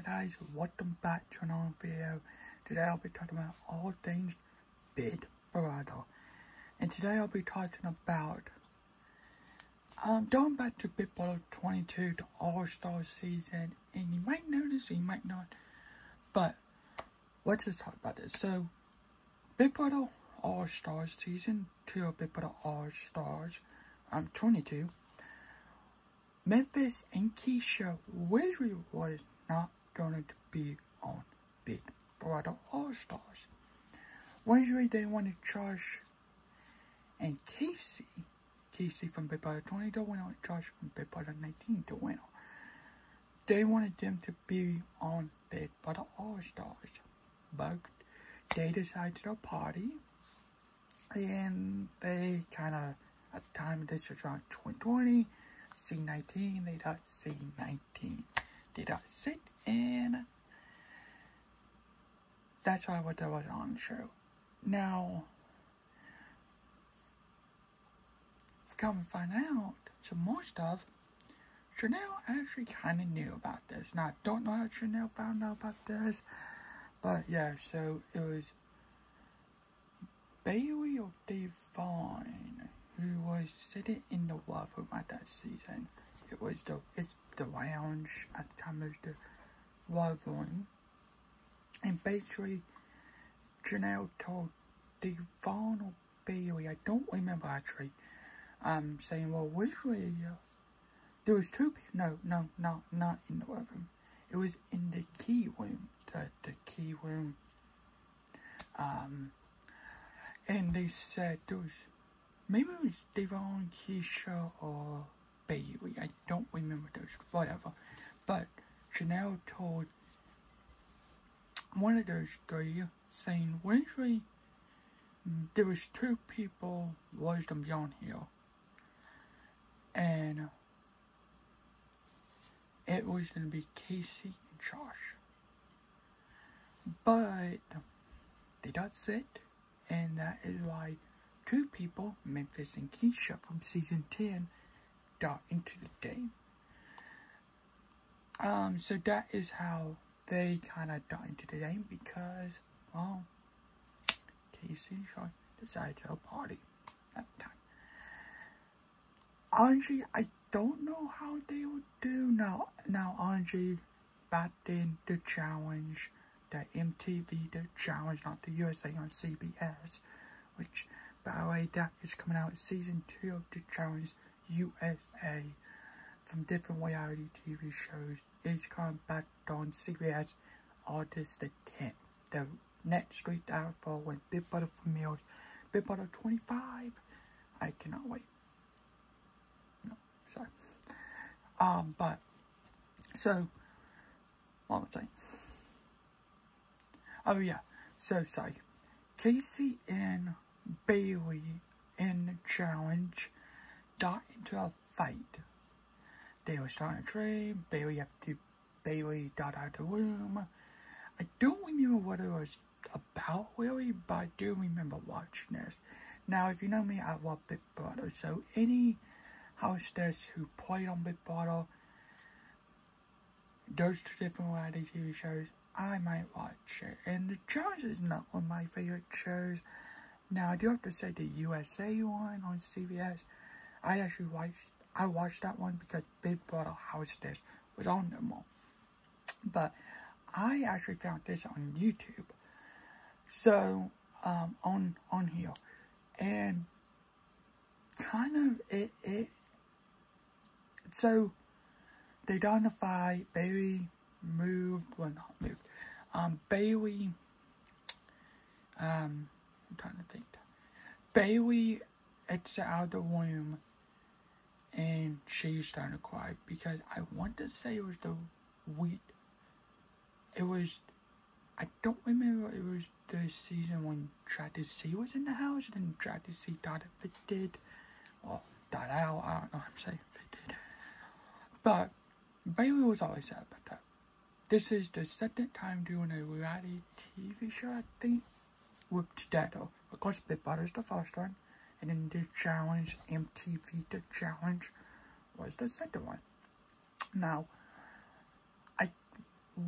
Hi guys, welcome back to another video. Today I'll be talking about all things Big Brother. And today I'll be talking about going back to Big Brother 22, the All-Star season. And you might know this, you might not. But let's just talk about this. So Big Brother All-Stars season 2 of Big Brother All-Stars 22. Memphis and Keisha Wesley was not going to be on Big Brother All-Stars. Wednesday they wanted Josh and Kaycee from Big Brother 20 to win, Josh from Big Brother 19 to win. They wanted them to be on Big Brother All-Stars, but they decided to party, and they kind of, at the time, this was around 2020, C19, they got C19. They got sick, and that's why what there was on the show. Now, come to find out some more stuff, Chanel actually kind of knew about this. Now, I don't know how Chanel found out about this, but yeah, so it was Bailey or Devon who was sitting in the love room at that season. It's the lounge at the time. It was the love room, and basically Janelle told Devon or Bailey, I don't remember actually, saying, well, which way there was two people, no, not in the love room. It was in the key room, the key room, and they said there was, maybe it was Devon, Keisha, or Bailey. I don't remember those, whatever. But Chanel told one of those three, saying, Wednesday, there was two people was to be on here. And it was going to be Kaycee and Josh. But they got sick, and that is why two people, Memphis and Keisha from season 10, got into the game. So that is how they kind of got into the game, because, well, Kaycee and Josh decided to party at the time. Honestly, I don't know how they would do now. Honestly, back then, the challenge, the MTV, the challenge, not the USA on CBS, which, by the way, that is coming out season 2 of the challenge USA from different reality TV shows. It's coming back on CBS August the 10th. The next week after when Big Brother premieres, Big Brother 25. I cannot wait. No, sorry. But so what was I saying? Oh yeah. So sorry. Kaycee and Bailey in the challenge got into a fight. They were starting to trade. Bailey got out of the room. I don't remember what it was about really, but I do remember watching this. Now, if you know me, I love Big Brother, so any hostess who played on Big Brother, those two different reality TV shows, I might watch it. And the challenge is not one of my favorite shows. Now, I do have to say the USA one on CBS, I watched that one because Big Brother Hostess was on them all. But I actually found this on YouTube. So, on here. And kind of, so, they got in a fight. Bailey moved, well, not moved. Bailey, I'm trying to think. Bailey exit out of the room, and she's starting to cry because I want to say it was the week. It was, I don't remember, it was the season when Travis C was in the house, and then Travis C got evicted, or got out, I don't know how to say evicted. But Bailey was always sad about that. This is the second time doing a reality TV show, I think, with Dato. Of course, Big Brother's the first one, and then the challenge, MTV, the challenge, was the second one. Now, I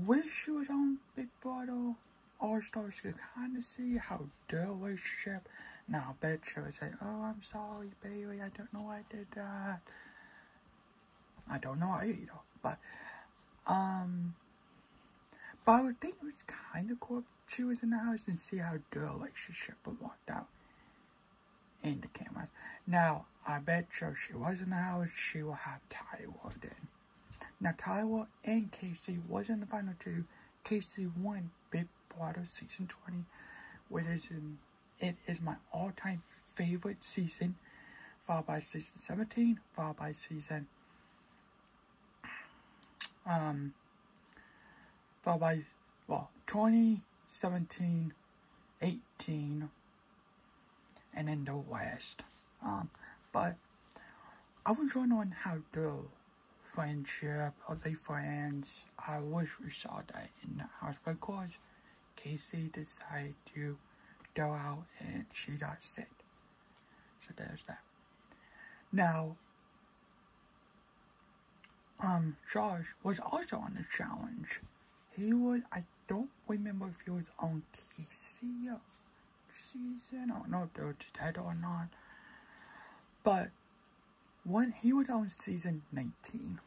wish she was on Big Brother All-Stars to kind of see how their relationship. Now, I bet she would say, "Oh, I'm sorry, baby. I don't know why I did that." I don't know either, but I would think it was kind of cool if she was in the house and see how their relationship would work out in the cameras. Now, I bet you if she was in the house, she will have Tyler then. Now, Tyler and Kaycee was in the final two. Kaycee won Big Brother Season 20, which is it is my all-time favorite season, followed by Season 17, followed by Season, followed by, 20, 17, 18, and then the West. But I was wondering how their friendship, are they friends? I wish we saw that in the house because Kaycee decided to go out and she got sick. So there's that. Now, Josh was also on the challenge. He was, I don't remember if he was on Kaycee season. I don't know if they were dead or not. But when he was on season 19,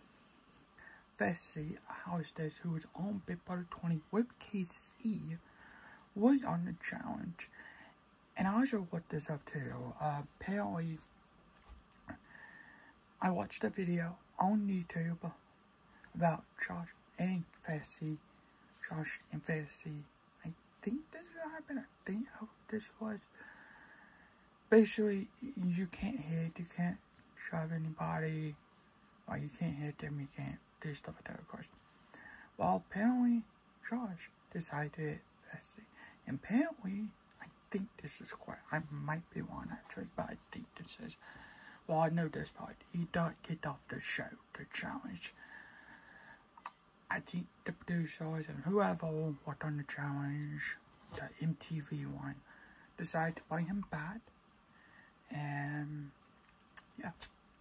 Fessy, a hostess who was on Big Brother 20 with Kaycee, was on the challenge. And I also looked this up too. Apparently, I watched a video on YouTube about Josh and Kaycee. Josh and Kaycee. I think this is what happened. I think how this was. Basically, you can't hit, you can't shove anybody, or you can't hit them, you can't do stuff like that, of course. Well, apparently, Josh decided to hit Kaycee. And apparently, I think this is correct. I might be wrong actually, but I think this is. Well, I know this part. He got kicked off the show, the challenge. I think the producers and whoever worked on the challenge, the MTV one, decided to bring him back. And yeah,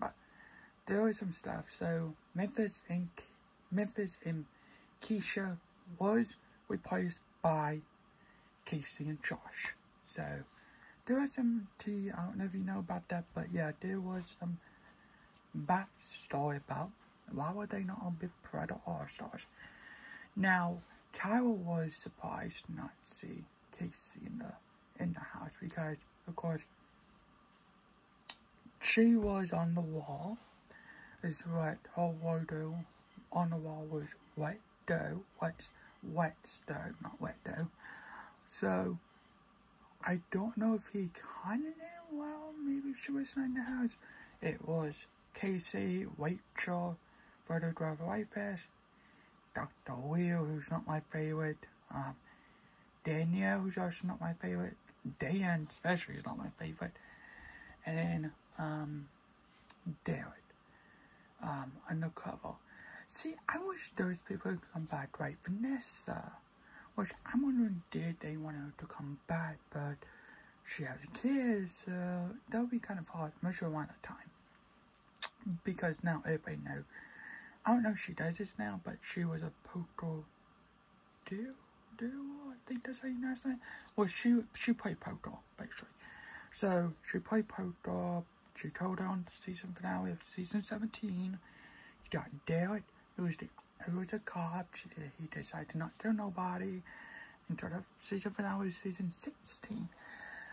but there was some stuff. So Memphis and Keisha was replaced by Kaycee and Josh. So there was some tea. I don't know if you know about that, but yeah, there was some backstory about why were they not on Big Brother All-Stars. Now, Tyler was surprised not to see Kaycee in the house because, of course, she was on the wall. Is what her logo on the wall was wet dough. Wet dough, not wet dough. So I don't know if he kind of knew. Well, maybe she was in the house. It was Kaycee, Rachel, Further Drive Life Fest, Dr. Will, who's not my favorite, Danielle, who's also not my favorite, Dan, especially, is not my favorite, and then, Derek, undercover. See, I wish those people would come back, right? Vanessa, which I'm wondering, did they want her to come back, but she has kids, so that would be kind of hard, most of the time. Because now everybody knows. I don't know if she does this now, but she was a poker deal, I think that's how you know that. Well, she played poker, basically. So, she played poker, she told her on the season finale of season 17, you got Derek, who was a cop, he decided to not tell nobody, until the season finale of season 16.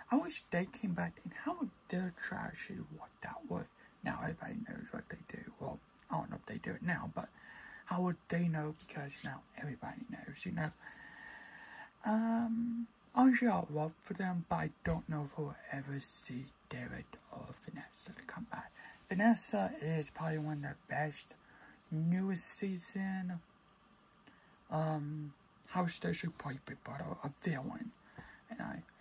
I wish they came back and how would their tragedy worked out with. Now everybody knows what they do. Well, I don't know if they do it now, but how would they know? Because now everybody knows, you know. Honestly, I'd love for them, but I don't know if we'll ever see Derek or Vanessa to come back. Vanessa is probably one of the best newest season hostess who played Big Brother, a villain,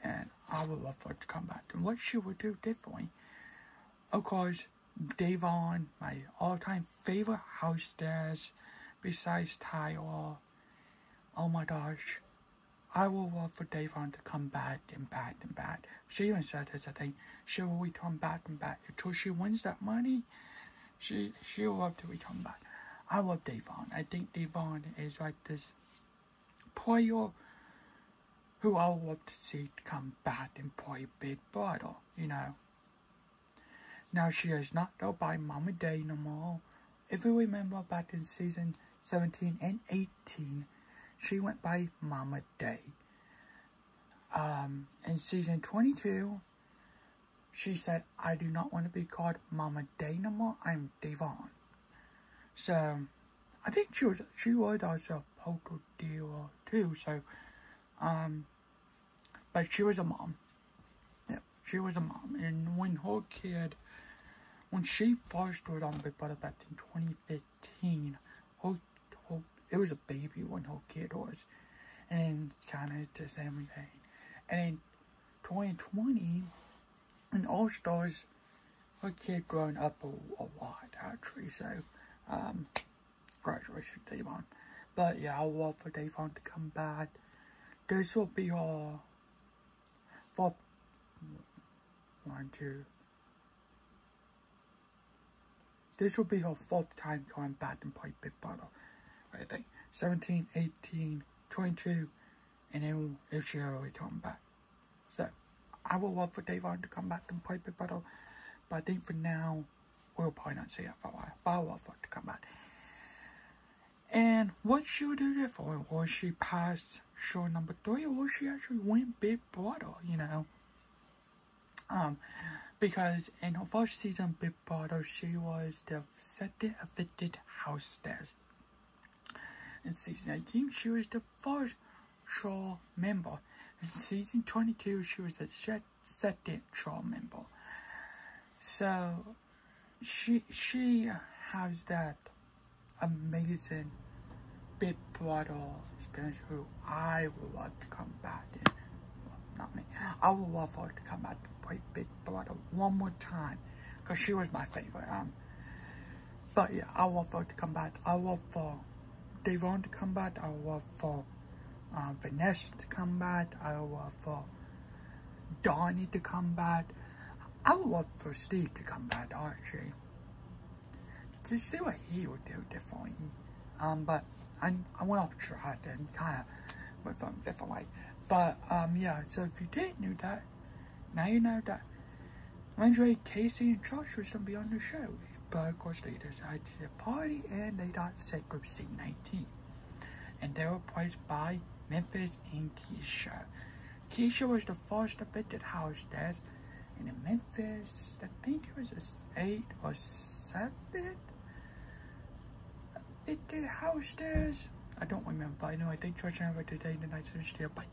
and I would love for her to come back. And what she would do differently, of course, Davon, my all-time favorite hostess, besides Tyler. Oh my gosh. I will love for Davon to come back and back and back. She even said this, I think. She will return back and back. Until she wins that money, she'll love to return back. I love Davon. I think Davon is like this player who I would love to see come back and play Big Brother, you know. Now, she is not go by Mama Day no more. If you remember back in season 17 and 18, she went by Mama Day. In season 22, she said, I do not want to be called Mama Day no more, I'm Devon. So, I think she was also a poker dealer too, so, but she was a mom. Yeah, she was a mom. And when she first was on Big Brother back in 2015, it was a baby when her kid was. And kind of the same thing. And in 2020, in All Stars, her kid grown up a lot, actually. So, graduation, Devon. But yeah, I would love for Devon to come back. This will be her fourth. This will be her fourth time coming back and play Big Brother. I think 17, 18, 22, and then if she already come back. So I would love for Devon to come back and play Big Brother, but I think for now we'll probably not see it for a while. But I would love for her to come back. And what she would do that for? Will she pass show number 3, or will she actually win Big Brother? You know, because in her first season Big Brother, she was the second evicted hostess. In season 18, she was the first show member. In season 22, she was the second show member. So she has that amazing Big Brother experience who I would love to come back in. Well, not me. I would love for her to come back and play Big Brother one more time, because she was my favorite. But yeah, I would love for her to come back. I would love for Devon to come back. I would love for Vanessa to come back. I would love for Donnie to come back. I would love for Steve to come back, actually, to see what he would do differently. But I want to try it and kind of with him different way. But yeah, so if you didn't know that, now you know that Josh, Kaycee, and Josh was going to be on the show. But of course they decided to party and they got sick with C-19. And they were replaced by Memphis and Keisha. Keisha was the first evicted hostess. And in Memphis, I think it was a 8 or 7 evicted hostess. I don't remember. I know I think Josh and I were today in the night. So bye.